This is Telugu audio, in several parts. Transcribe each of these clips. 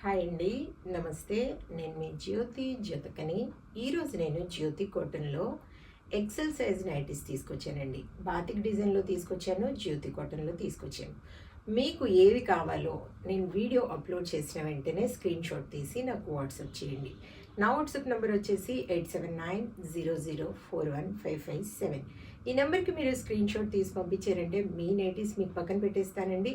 హాయ్ అండి, నమస్తే. నేను మీ జ్యోతి జతకని. ఈరోజు నేను జ్యోతి కాటన్లో ఎక్సెల్ సైజ్ నైటీస్ తీసుకొచ్చానండి. బాతిక్ డిజైన్లో తీసుకొచ్చాను, జ్యోతి కాటన్లో తీసుకొచ్చాను. మీకు ఏవి కావాలో నేను వీడియో అప్లోడ్ చేసిన వెంటనే స్క్రీన్ షాట్ తీసి నాకు వాట్సాప్ చేయండి. నా వాట్సాప్ నెంబర్ వచ్చేసి 8790041557. ఈ నెంబర్కి మీరు స్క్రీన్ షాట్ తీసి పంపించారంటే మీ నైటీస్ మీకు పక్కన పెట్టేస్తానండి.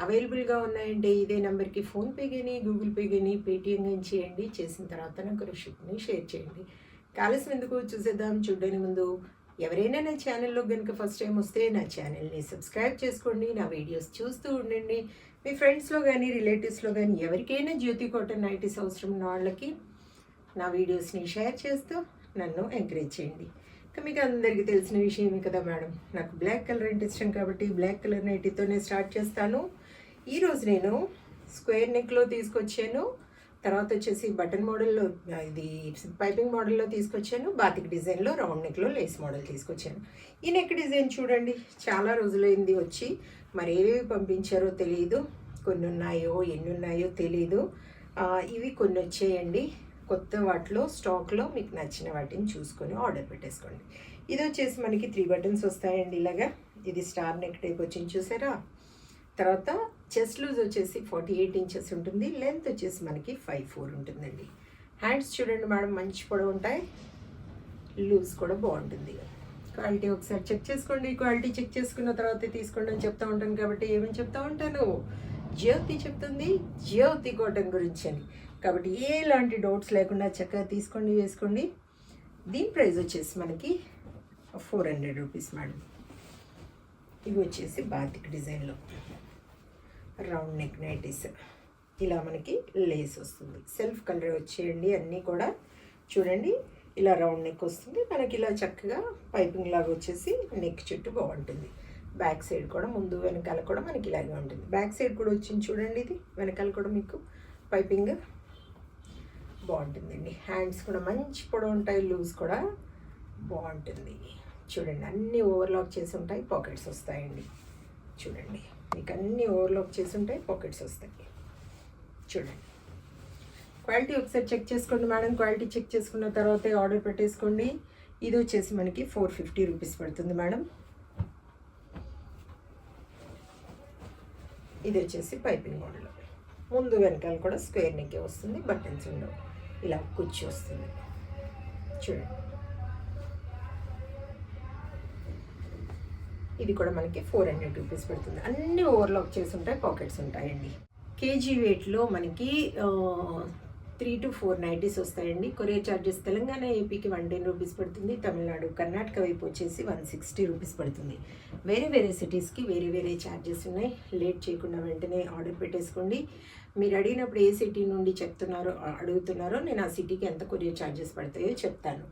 అవైలబుల్గా ఉన్నాయంటే ఇదే నెంబర్కి ఫోన్పే కానీ, గూగుల్ పే కానీ, పేటిఎం కానీ చేయండి. చేసిన తర్వాత నాకు రిసిప్ట్ని షేర్ చేయండి. కాలస్యం ఎందుకు, చూసేద్దాం. చూడడానికి ముందు ఎవరైనా నా ఛానల్లో కనుక ఫస్ట్ టైం వస్తే నా ఛానల్ని సబ్స్క్రైబ్ చేసుకోండి. నా వీడియోస్ చూస్తూ ఉండండి. మీ ఫ్రెండ్స్లో కానీ, రిలేటివ్స్లో కానీ ఎవరికైనా జ్యోతి కాటన్ నైటీస్ అవసరం ఉన్న వాళ్ళకి నా వీడియోస్ని షేర్ చేస్తూ నన్ను ఎంకరేజ్ చేయండి. ఇంకా మీకు అందరికీ తెలిసిన విషయమే కదా మేడం, నాకు బ్లాక్ కలర్ అంటే ఇష్టం కాబట్టి బ్లాక్ కలర్ నైటీతోనే స్టార్ట్ చేస్తాను. ఈరోజు నేను స్క్వేర్ నెక్లో తీసుకొచ్చాను, తర్వాత వచ్చేసి బటన్ మోడల్లో, ఇది పైపింగ్ మోడల్లో తీసుకొచ్చాను, బాతిక్ డిజైన్లో రౌండ్ నెక్లో లేస్ మోడల్ తీసుకొచ్చాను. ఈ నెక్ డిజైన్ చూడండి, చాలా రోజులైంది వచ్చి, మరి ఏవేవి పంపించారో తెలియదు, కొన్ని ఉన్నాయో ఎన్ని ఉన్నాయో తెలీదు. ఇవి కొన్ని వచ్చేయండి, కొత్త వాటిలో స్టాక్లో మీకు నచ్చిన వాటిని చూసుకొని ఆర్డర్ పెట్టేసుకోండి. ఇది వచ్చేసి మనకి 3 బటన్స్ వస్తాయండి ఇలాగా. ఇది స్టార్ నెక్ టైప్ వచ్చింది చూసారా. తర్వాత చెస్ట్ లూజ్ వచ్చేసి 48 ఇంచెస్ ఉంటుంది, లెంత్ వచ్చేసి మనకి 5'4" ఉంటుందండి. హ్యాండ్స్ చూడండి మేడం, మంచి పొడవు ఉంటాయి, లూజ్ కూడా బాగుంటుంది. క్వాలిటీ ఒకసారి చెక్ చేసుకోండి. క్వాలిటీ చెక్ చేసుకున్న తర్వాత తీసుకోండి అని చెప్తూ ఉంటాను కాబట్టి ఏమని చెప్తూ ఉంటాను, జ్యోతి చెప్తుంది జ్యోతి కాటన్ గురించి అని. కాబట్టి ఎలాంటి డౌట్స్ లేకుండా చక్కగా తీసుకోండి, వేసుకోండి. దీని ప్రైస్ వచ్చేసి మనకి 400 రూపీస్ మేడం. ఇవి వచ్చేసి బాతిక్ డిజైన్లో రౌండ్ నెక్ నైటీస్. ఇలా మనకి లేస్ వస్తుంది, సెల్ఫ్ కలర్ వచ్చేయండి అన్నీ కూడా. చూడండి, ఇలా రౌండ్ నెక్ వస్తుంది మనకి, ఇలా చక్కగా పైపింగ్ లాగా వచ్చేసి నెక్ చుట్టూ బాగుంటుంది. బ్యాక్ సైడ్ కూడా, ముందు వెనకాల కూడా మనకి ఇలాగే ఉంటుంది. బ్యాక్ సైడ్ కూడా వచ్చింది చూడండి, ఇది వెనకాల కూడా మీకు పైపింగ్ బాగుంటుందండి. హ్యాండ్స్ కూడా మంచి పొడవు ఉంటాయి, లూజ్ కూడా బాగుంటుంది. చూడండి, అన్నీ ఓవర్లాక్ చేసి ఉంటాయి, పాకెట్స్ వస్తాయండి. చూడండి, మీకు అన్నీ ఓవర్లాక్ చేసి ఉంటాయి, పాకెట్స్ వస్తాయి. చూడండి, క్వాలిటీ ఒకసారి చెక్ చేసుకోండి మేడం. క్వాలిటీ చెక్ చేసుకున్న తర్వాతే ఆర్డర్ పెట్టేసుకోండి. ఇది వచ్చేసి మనకి 450 రూపీస్ పడుతుంది మేడం. ఇది వచ్చేసి పైపింగ్ మోడల్, ముందు వెనకాల కూడా స్క్వేర్ నెక్కే వస్తుంది, బటన్స్ ఉండవు, ఇలా కుచ్చి వస్తుంది. చూడండి, ఇది కూడా మనకి 400 రూపీస్ పడుతుంది. అన్నీ ఓవర్లాక్ చేసి ఉంటాయి, పాకెట్స్ ఉంటాయండి. కేజీ వెయిట్లో మనకి 3 to 4 నైటీస్ వస్తాయండి. కొరియర్ ఛార్జెస్ తెలంగాణ ఏపీకి 110 రూపీస్ పడుతుంది, తమిళనాడు కర్ణాటక వైపు వచ్చేసి 160 రూపీస్ పడుతుంది. వేరే వేరే సిటీస్కి వేరే వేరే ఛార్జెస్ ఉన్నాయి. లేట్ చేయకుండా వెంటనే ఆర్డర్ పెట్టేసుకోండి. మీరు అడిగినప్పుడు ఏ సిటీ నుండి అడుగుతున్నారో నేను ఆ సిటీకి ఎంత కొరియర్ ఛార్జెస్ పడతాయో చెప్తాను.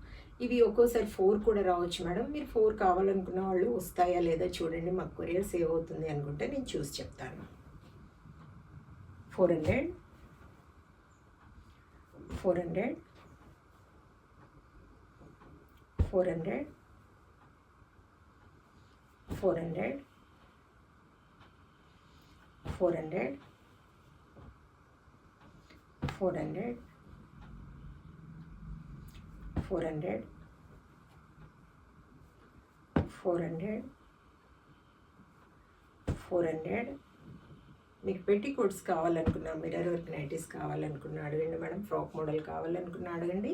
ఇవి ఒక్కోసారి 4 కూడా రావచ్చు మేడం. మీరు 4 కావాలనుకున్న వాళ్ళు వస్తాయా లేదా చూడండి, మాకు కొరియర్ సేవ్ అవుతుంది అనుకుంటే నేను చూసి చెప్తాను. 400 400 400 400 400 400 400 400 400. మీకు పెట్టి కోట్స్ కావాలనుకున్నా, మిర్రర్ వర్క్ నైటీస్ కావాలనుకున్నా అడగండి మేడం. ఫ్రాక్ మోడల్ కావాలనుకున్నా అడగండి,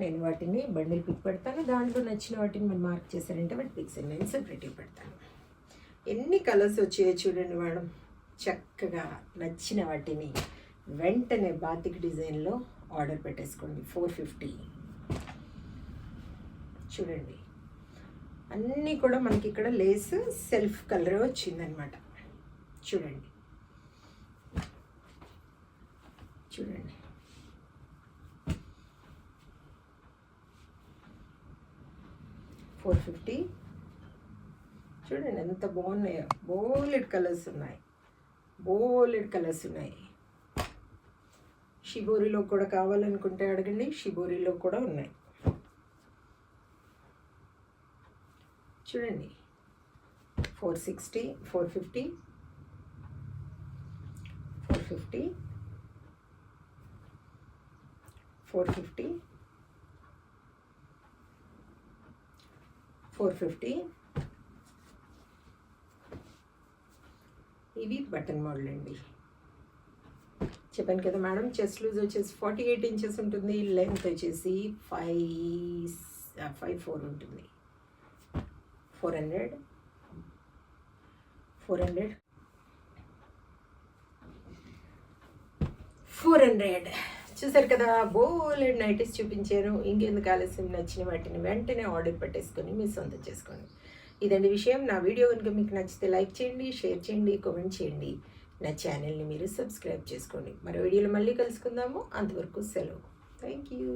నేను వాటిని బండిల్ పిక్ పెడతాను. దాంట్లో నచ్చిన వాటిని మీరు మార్క్ చేశారంటే వాటి పిక్స్ నేను సెపరేట్గా పెడతాను. ఎన్ని కలర్స్ వచ్చాయో చూడండి మేడం. చక్కగా నచ్చిన వాటిని వెంటనే బాతిక్ డిజైన్లో ఆర్డర్ పెట్టేసుకోండి. 450. చూడండి, అన్నీ కూడా మనకి ఇక్కడ లేస్ సెల్ఫ్ కలర్ వచ్చిందనమాట. చూడండి చూడండి, $450. చూడండి ఎంత బాగున్నాయో, బోలెడ్ కలర్స్ ఉన్నాయి. షిబోరిలో కూడా కావాలనుకుంటే అడగండి, షిబోరిలో కూడా ఉన్నాయి. చూడండి, 460 450 450 450, 450. ఇవి బటన్ మోడల్ అండి. చెప్పాను కదా మేడం, చెస్ట్ లూజ్ వచ్చేసి 48 ఇంచెస్ ఉంటుంది, లెంత్ వచ్చేసి 5'4" ఉంటుంది. 400, 400. చూసారు కదా, బోలెడ్ నైటీస్ చూపించాను. ఇంకెందుకు ఆలస్యం, నచ్చిన వాటిని వెంటనే ఆర్డర్ పెట్టేసుకొని మీ సొంతం చేసుకోండి. ఇదండి విషయం. నా వీడియో కనుక మీకు నచ్చితే లైక్ చేయండి, షేర్ చేయండి, కామెంట్ చేయండి. నా ఛానల్ని మీరు సబ్స్క్రైబ్ చేసుకోండి. మరో వీడియోలో మళ్ళీ కలుసుకుందాము. అంతవరకు సెలవు. Thank you.